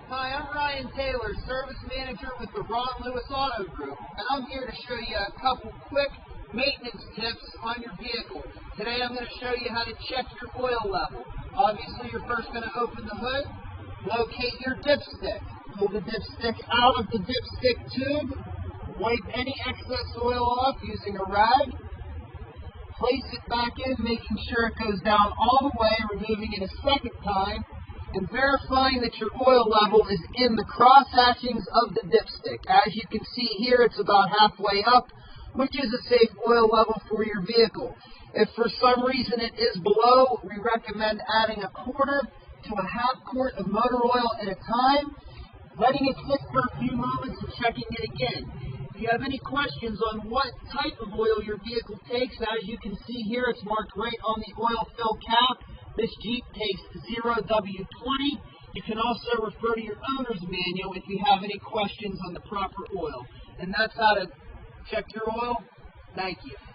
Hi, I'm Ryan Taylor, Service Manager with the Ron Lewis Auto Group, and I'm here to show you a couple quick maintenance tips on your vehicle. Today I'm going to show you how to check your oil level. Obviously, you're first going to open the hood, locate your dipstick. Pull the dipstick out of the dipstick tube, wipe any excess oil off using a rag, place it back in, making sure it goes down all the way, removing it a second time, and verifying that your oil level is in the cross-hatchings of the dipstick. As you can see here, it's about halfway up, which is a safe oil level for your vehicle. If for some reason it is below, we recommend adding a quarter to a half quart of motor oil at a time, letting it sit for a few moments and checking it again. If you have any questions on what type of oil your vehicle takes, as you can see here, it's marked right on the oil fill cap. This Jeep takes 0W20. You can also refer to your owner's manual if you have any questions on the proper oil. And that's how to check your oil. Thank you.